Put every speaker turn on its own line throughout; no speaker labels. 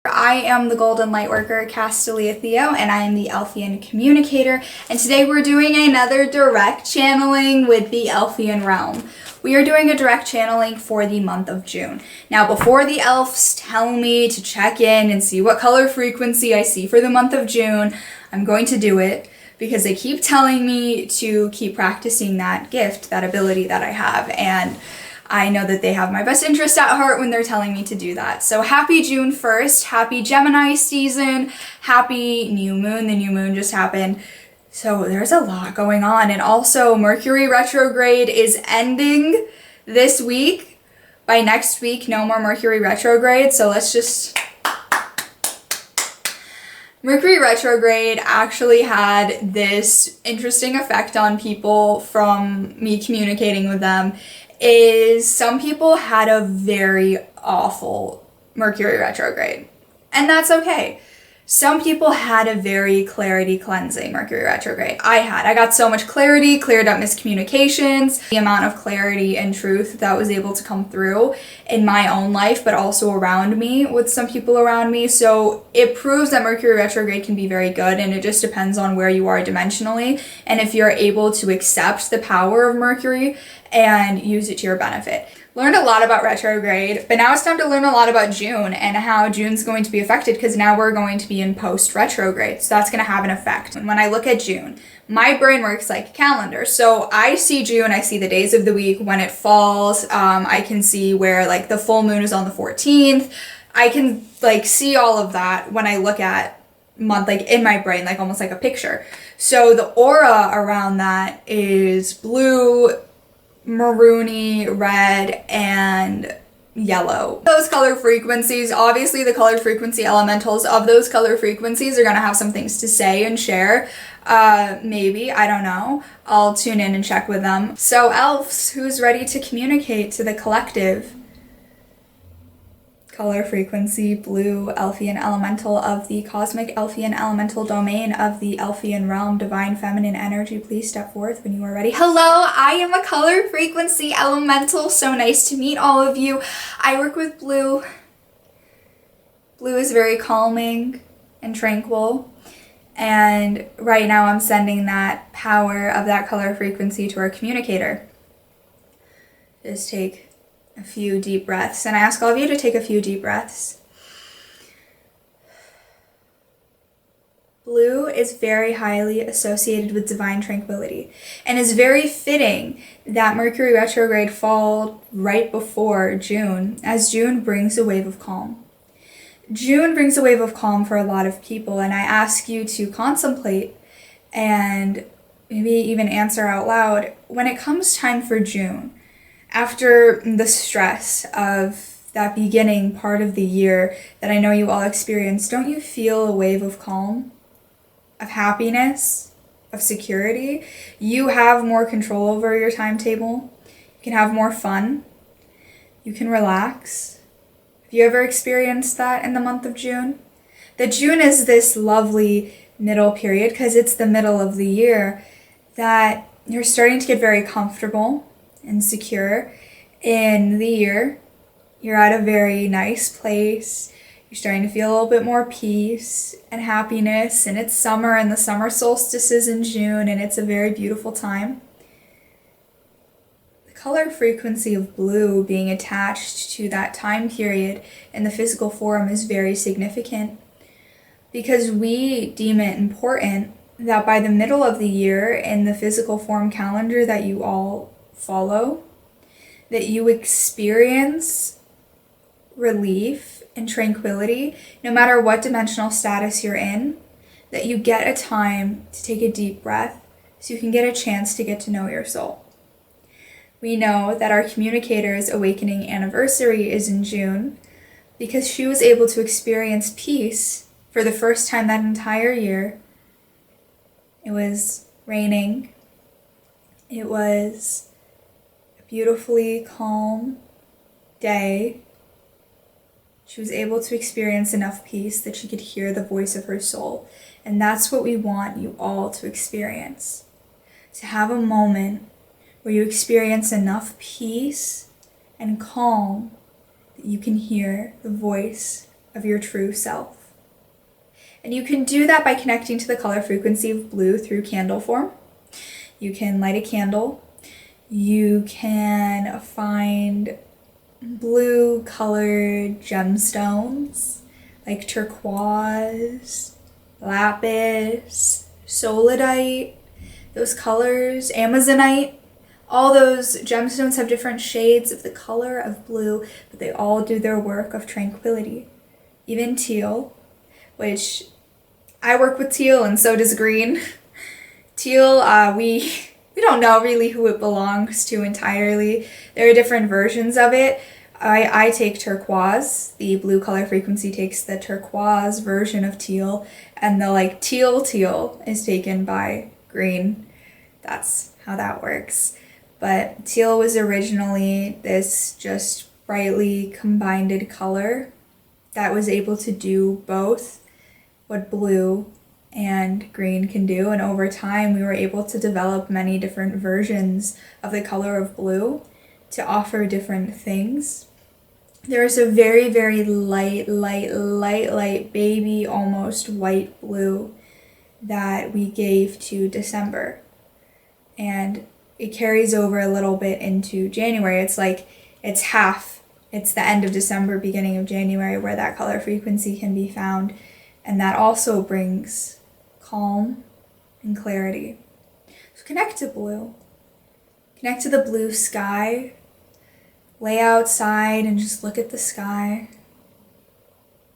I am the Golden Lightworker Castalia Theo, and I am the Elfian Communicator, and today we're doing another direct channeling with the Elfian Realm. We are doing a direct channeling for the month of June. Now, before the elves tell me to check in and see what color frequency I see for the month of June, I'm going to do it because they keep telling me to keep practicing that gift, that ability that I have, and I know that they have my best interest at heart when they're telling me to do that. So happy June 1st, happy Gemini season, happy new moon. The new moon just happened. So there's a lot going on. And also Mercury retrograde is ending this week. By next week, no more Mercury retrograde. So let's just... Mercury retrograde actually had this interesting effect on people from me communicating with them. Is some people had a very awful Mercury retrograde, and that's okay. Some people had a very clarity cleansing Mercury retrograde. I got so much clarity, cleared up miscommunications, the amount of clarity and truth that was able to come through in my own life, but also around me with some people around me. So it proves that Mercury retrograde can be very good, and it just depends on where you are dimensionally and if you're able to accept the power of Mercury and use it to your benefit. Learned a lot about retrograde, but now it's time to learn a lot about June and how June's going to be affected, because now we're going to be in post-retrograde, so that's going to have an effect. And when I look at June, my brain works like a calendar, so I see June, I see the days of the week, when it falls, I can see where like the full moon is on the 14th, I can like see all of that when I look at month, like in my brain, like almost like a picture. So the aura around that is blue, maroony, red, and yellow. Those color frequencies, obviously the color frequency elementals of those color frequencies are going to have some things to say and share. Maybe, I don't know. I'll tune in and check with them. So elves, who's ready to communicate to the collective? Color frequency, blue, Elfian elemental of the cosmic Elfian elemental domain of the Elfian realm, divine feminine energy. Please step forth when you are ready. Hello, I am a color frequency elemental. So nice to meet all of you. I work with blue. Blue is very calming and tranquil. And right now I'm sending that power of that color frequency to our communicator. Just take a few deep breaths, and I ask all of you to take a few deep breaths. Blue is very highly associated with divine tranquility, and is very fitting that Mercury retrograde fall right before June, as June brings a wave of calm. June brings a wave of calm for a lot of people, and I ask you to contemplate and maybe even answer out loud when it comes time for June. After the stress of that beginning part of the year that I know you all experience, don't you feel a wave of calm, of happiness, of security? You have more control over your timetable. You can have more fun. You can relax. Have you ever experienced that in the month of June? That June is this lovely middle period, because it's the middle of the year, that you're starting to get very comfortable and secure in the year. You're at a very nice place. You're starting to feel a little bit more peace and happiness, and it's summer, and the summer solstice is in June, and it's a very beautiful time. The color frequency of blue being attached to that time period in the physical form is very significant, because we deem it important that by the middle of the year in the physical form calendar that you all follow, that you experience relief and tranquility no matter what dimensional status you're in, that you get a time to take a deep breath so you can get a chance to get to know your soul. We know that our communicator's awakening anniversary is in June because she was able to experience peace for the first time that entire year. It was raining. It was beautifully calm day. She was able to experience enough peace that she could hear the voice of her soul. And that's what we want you all to experience. To have a moment where you experience enough peace and calm that you can hear the voice of your true self. And you can do that by connecting to the color frequency of blue through candle form. You can light a candle. You can find blue colored gemstones like turquoise, lapis, solidite, those colors, amazonite. All those gemstones have different shades of the color of blue, but they all do their work of tranquility. Even teal, which I work with teal and so does green. Teal, we don't know really who it belongs to entirely. There are different versions of it. I take turquoise. The blue color frequency takes the turquoise version of teal, and the like teal is taken by green. That's how that works. But teal was originally this just brightly combined color that was able to do both what blue and green can do. And over time, we were able to develop many different versions of the color of blue to offer different things. There's a very, very light baby, almost white blue that we gave to December. And it carries over a little bit into January. It's like, it's half. It's the end of December, beginning of January, where that color frequency can be found. And that also brings calm and clarity. So connect to blue. Connect to the blue sky. Lay outside and just look at the sky.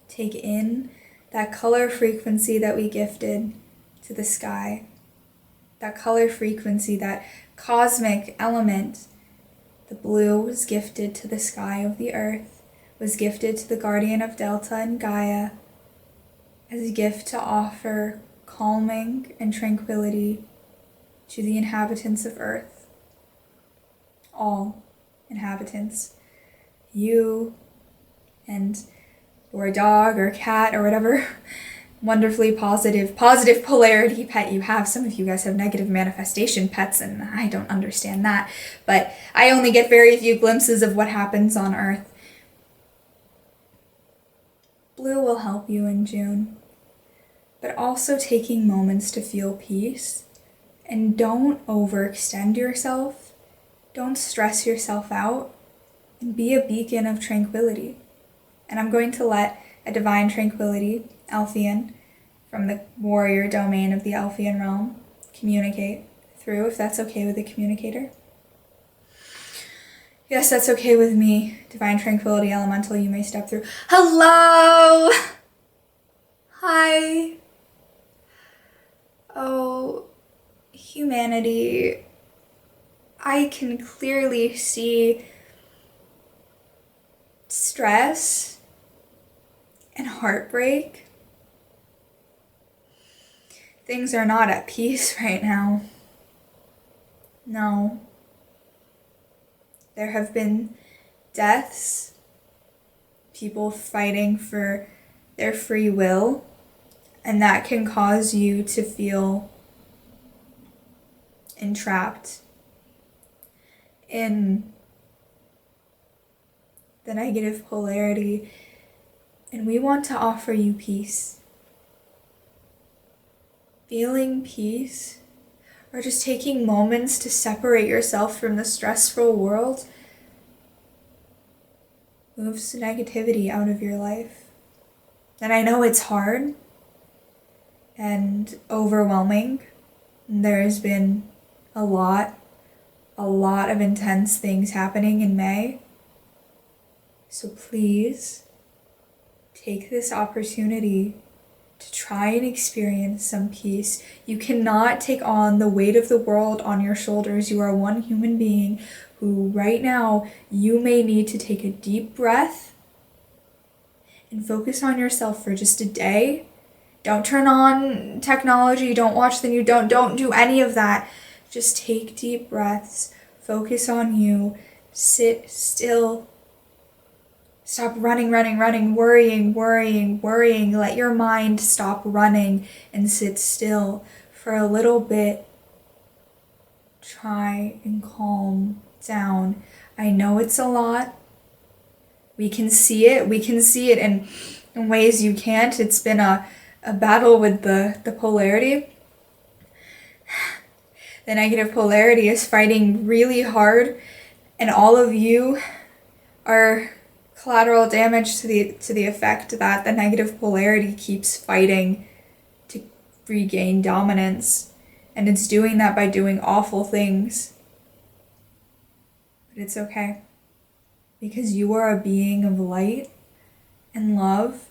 Take in that color frequency that we gifted to the sky. That color frequency, that cosmic element. The blue was gifted to the sky of the earth, was gifted to the guardian of Delta and Gaia as a gift to offer calming and tranquility to the inhabitants of earth. All inhabitants. You and your dog or cat or whatever wonderfully positive polarity pet you have. Some of you guys have negative manifestation pets, and I don't understand that. But I only get very few glimpses of what happens on Earth. Blue will help you in June, but also taking moments to feel peace. And don't overextend yourself. Don't stress yourself out. And be a beacon of tranquility. And I'm going to let a divine tranquility, Elfian, from the warrior domain of the Elfian Realm, communicate through, if that's okay with the communicator. Yes, that's okay with me. Divine tranquility elemental, you may step through. Hello! Hi. Oh, humanity. I can clearly see stress and heartbreak. Things are not at peace right now. No. There have been deaths, people fighting for their free will, and that can cause you to feel entrapped in the negative polarity, and we want to offer you peace. Feeling peace, or just taking moments to separate yourself from the stressful world, moves negativity out of your life. And I know it's hard and overwhelming. There has been a lot of intense things happening in May. So please take this opportunity to try and experience some peace. You cannot take on the weight of the world on your shoulders. You are one human being who right now you may need to take a deep breath and focus on yourself for just a day. Don't turn on technology, don't watch the news, don't do any of that. Just take deep breaths, focus on you, sit still. Stop running, worrying. Let your mind stop running and sit still for a little bit. Try and calm down. I know it's a lot. We can see it, and in ways you can't. It's been a battle with the polarity. The negative polarity is fighting really hard, and all of you are collateral damage to the effect that the negative polarity keeps fighting to regain dominance. And it's doing that by doing awful things. But it's okay. Because you are a being of light and love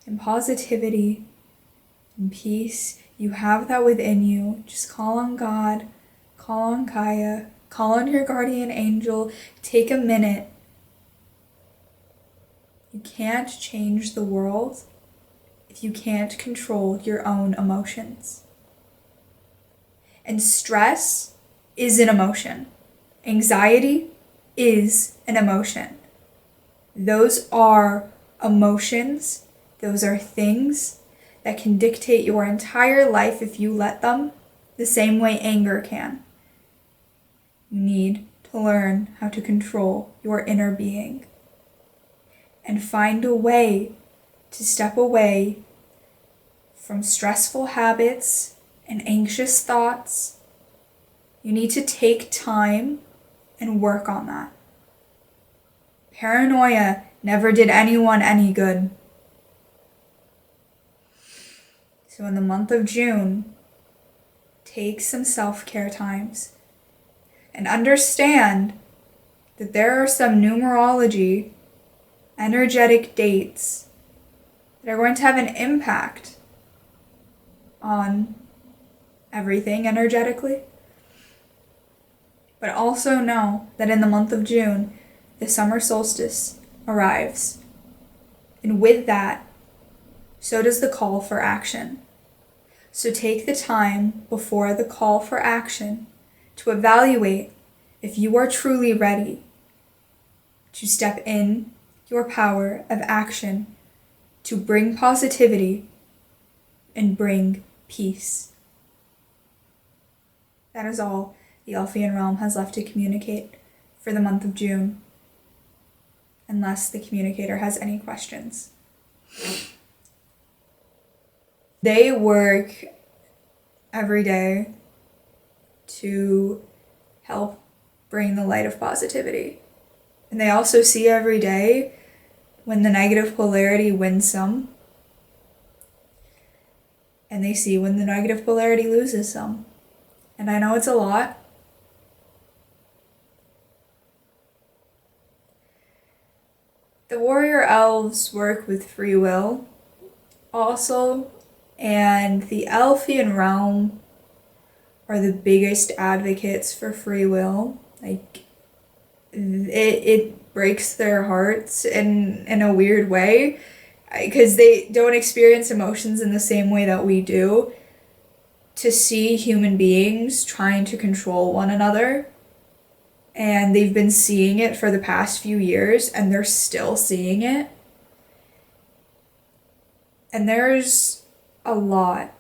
and positivity and peace. You have that within you. Just call on God, call on Kaya, call on your guardian angel. Take a minute. You can't change the world if you can't control your own emotions. And stress is an emotion. Anxiety is an emotion. Those are emotions. Those are things that can dictate your entire life if you let them, the same way anger can. You need to learn how to control your inner being and find a way to step away from stressful habits and anxious thoughts. You need to take time and work on that. Paranoia never did anyone any good. So in the month of June, take some self-care times and understand that there are some numerology, energetic dates that are going to have an impact on everything energetically. But also know that in the month of June, the summer solstice arrives. And with that, so does the call for action. So take the time before the call for action to evaluate if you are truly ready to step in your power of action to bring positivity and bring peace. That is all the Elfian Realm has left to communicate for the month of June, unless the communicator has any questions. They work every day to help bring the light of positivity. And they also see every day when the negative polarity wins some, and they see when the negative polarity loses some. And I know it's a lot. The warrior elves work with free will also, and the Elfian Realm are the biggest advocates for free will. Like, it breaks their hearts in a weird way, because they don't experience emotions in the same way that we do, to see human beings trying to control one another. And they've been seeing it for the past few years, and they're still seeing it. And there's a lot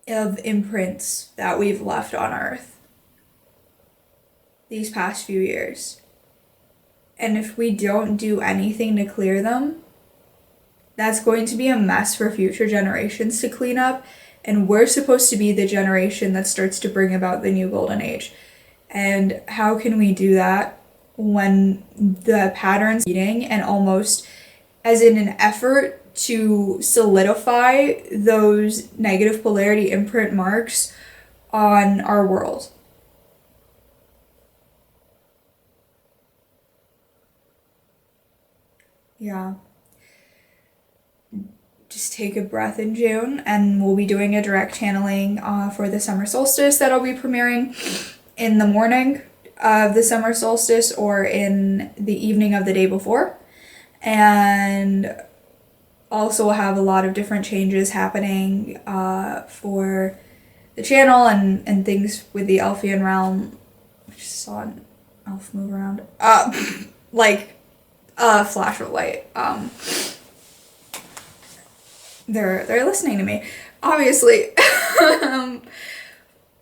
of imprints that we've left on Earth these past few years. And if we don't do anything to clear them, that's going to be a mess for future generations to clean up. And we're supposed to be the generation that starts to bring about the new golden age. And how can we do that when the patterns eating, and almost as in an effort to solidify those negative polarity imprint marks on our world? Yeah. Just take a breath in June, and we'll be doing a direct channeling for the summer solstice that'll be premiering in the morning of the summer solstice or in the evening of the day before. And also we'll have a lot of different changes happening for the channel and things with the Elfian Realm. I just saw an elf move around. Like a flash of light. They're listening to me, obviously.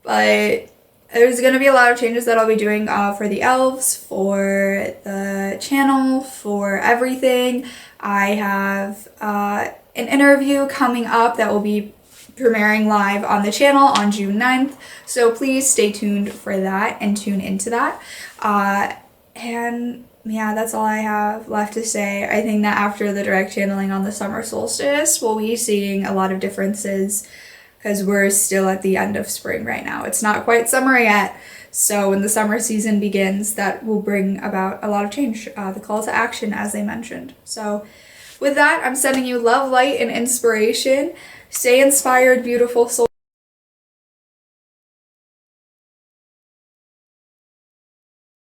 But there's going to be a lot of changes that I'll be doing for the elves, for the channel, for everything. I have an interview coming up that will be premiering live on the channel on June 9th, so please stay tuned for that and tune into that. And yeah, that's all I have left to say. I think that after the direct channeling on the summer solstice, we'll be seeing a lot of differences because we're still at the end of spring right now. It's not quite summer yet, so when the summer season begins, that will bring about a lot of change, the call to action, as they mentioned. So with that, I'm sending you love, light, and inspiration. Stay inspired, beautiful soul.